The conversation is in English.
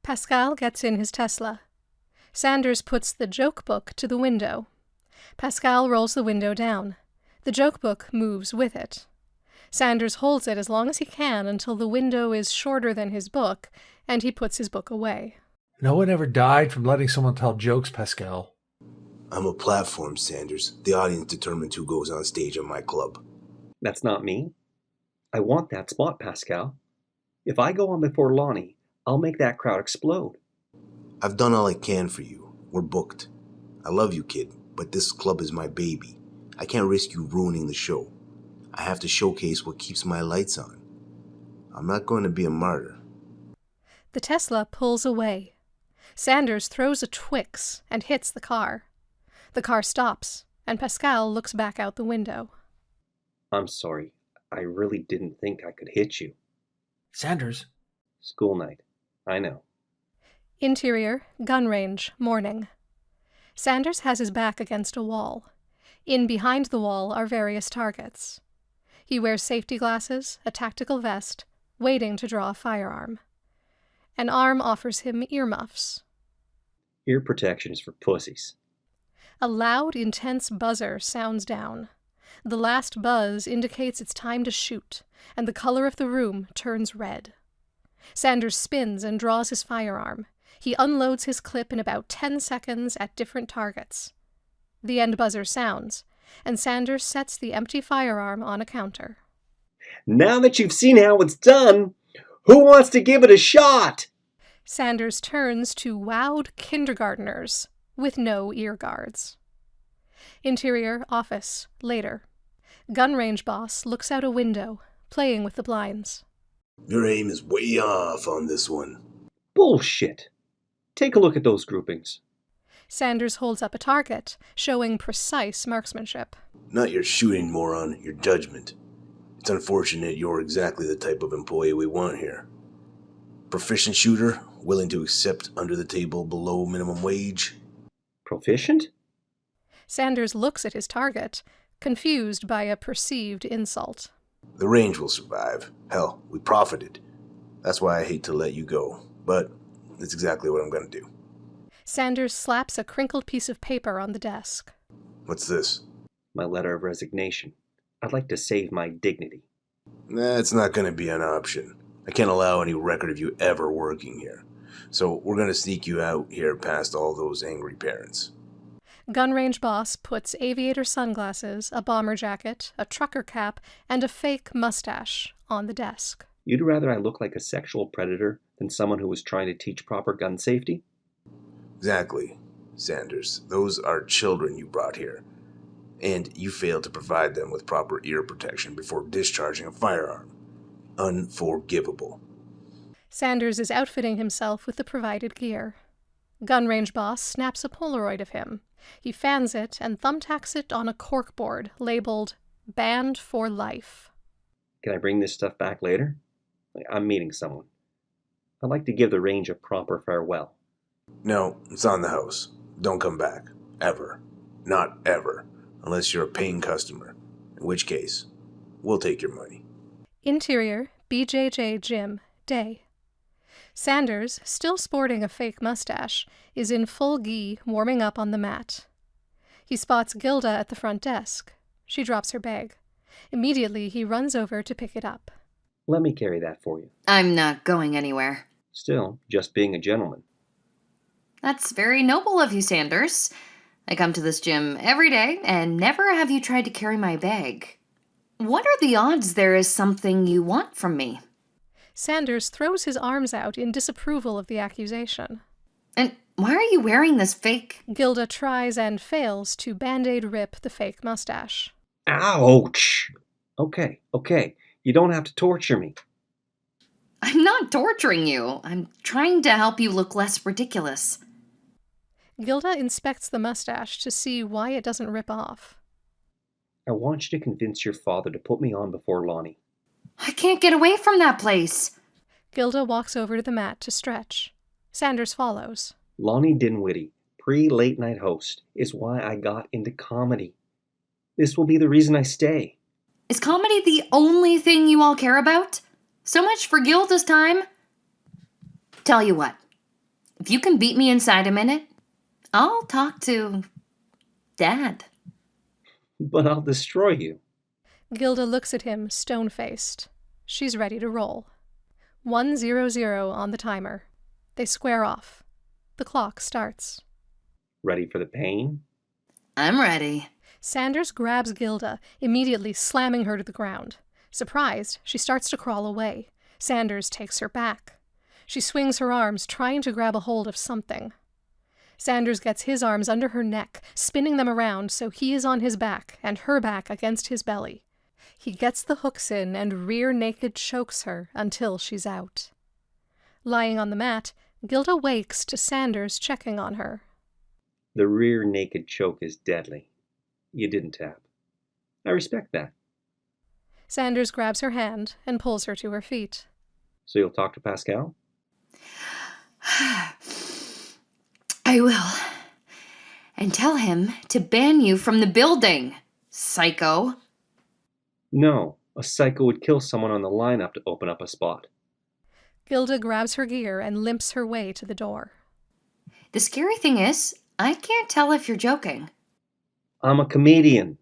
Pascal gets in his Tesla. Sanders puts the joke book to the window. Pascal rolls the window down. The joke book moves with it. Sanders holds it as long as he can until the window is shorter than his book, and he puts his book away. No one ever died from letting someone tell jokes, Pascal. I'm a platform, Sanders. The audience determines who goes on stage at my club. That's not me. I want that spot, Pascal. If I go on before Lonnie, I'll make that crowd explode. I've done all I can for you. We're booked. I love you, kid, but this club is my baby. I can't risk you ruining the show. I have to showcase what keeps my lights on. I'm not going to be a martyr. The Tesla pulls away. Sanders throws a Twix and hits the car. The car stops, and Pascal looks back out the window. I'm sorry. I really didn't think I could hit you. Sanders? School night. I know. Interior, gun range, morning. Sanders has his back against a wall. In behind the wall are various targets. He wears safety glasses, a tactical vest, waiting to draw a firearm. An arm offers him earmuffs. Ear protection is for pussies. A loud, intense buzzer sounds down. The last buzz indicates it's time to shoot, and the color of the room turns red. Sanders spins and draws his firearm. He unloads his clip in about 10 seconds at different targets. The end buzzer sounds, and Sanders sets the empty firearm on a counter. Now that you've seen how it's done, who wants to give it a shot? Sanders turns to wowed kindergartners with no ear guards. Interior, office, later. Gun range boss looks out a window, playing with the blinds. Your aim is way off on this one. Bullshit. Take a look at those groupings. Sanders holds up a target, showing precise marksmanship. Not your shooting, moron, your judgment. It's unfortunate you're exactly the type of employee we want here. Proficient shooter, willing to accept under the table below minimum wage. Proficient? Sanders looks at his target, confused by a perceived insult. The range will survive. Hell, we profited. That's why I hate to let you go, but it's exactly what I'm going to do. Sanders slaps a crinkled piece of paper on the desk. What's this? My letter of resignation. I'd like to save my dignity. That's not going to be an option. I can't allow any record of you ever working here. So we're going to sneak you out here past all those angry parents. Gun range boss puts aviator sunglasses, a bomber jacket, a trucker cap, and a fake mustache on the desk. You'd rather I look like a sexual predator than someone who was trying to teach proper gun safety? Exactly, Sanders. Those are children you brought here. And you failed to provide them with proper ear protection before discharging a firearm. Unforgivable. Sanders is outfitting himself with the provided gear. Gun range boss snaps a Polaroid of him. He fans it and thumbtacks it on a corkboard labeled Banned for Life. Can I bring this stuff back later? I'm meeting someone. I'd like to give the range a proper farewell. No, it's on the house. Don't come back. Ever. Not ever. Unless you're a paying customer. In which case, we'll take your money. Interior, BJJ Gym, day. Sanders, still sporting a fake mustache, is in full gi warming up on the mat. He spots Gilda at the front desk. She drops her bag. Immediately, he runs over to pick it up. Let me carry that for you. I'm not going anywhere. Still, just being a gentleman. That's very noble of you, Sanders. I come to this gym every day, and never have you tried to carry my bag. What are the odds there is something you want from me? Sanders throws his arms out in disapproval of the accusation. And why are you wearing this fake? Gilda tries and fails to Band-Aid rip the fake mustache. Ouch! Okay. You don't have to torture me. I'm not torturing you. I'm trying to help you look less ridiculous. Gilda inspects the mustache to see why it doesn't rip off. I want you to convince your father to put me on before Lonnie. I can't get away from that place. Gilda walks over to the mat to stretch. Sanders follows. Lonnie Dinwiddie, pre-late night host, is why I got into comedy. This will be the reason I stay. Is comedy the only thing you all care about? So much for Gilda's time? Tell you what, If you can beat me inside a minute, I'll talk to Dad. But I'll destroy you. Gilda looks at him, stone-faced. She's ready to roll. 100 on the timer. They square off. The clock starts. Ready for the pain? I'm ready. Sanders grabs Gilda, immediately slamming her to the ground. Surprised, she starts to crawl away. Sanders takes her back. She swings her arms, trying to grab a hold of something. Sanders gets his arms under her neck, spinning them around so he is on his back and her back against his belly. He gets the hooks in and rear naked chokes her until she's out. Lying on the mat, Gilda wakes to Sanders checking on her. The rear naked choke is deadly. You didn't tap. I respect that. Sanders grabs her hand and pulls her to her feet. So you'll talk to Pascal? I will. And tell him to ban you from the building, psycho. No, a psycho would kill someone on the lineup to open up a spot. Gilda grabs her gear and limps her way to the door. The scary thing is, I can't tell if you're joking. I'm a comedian.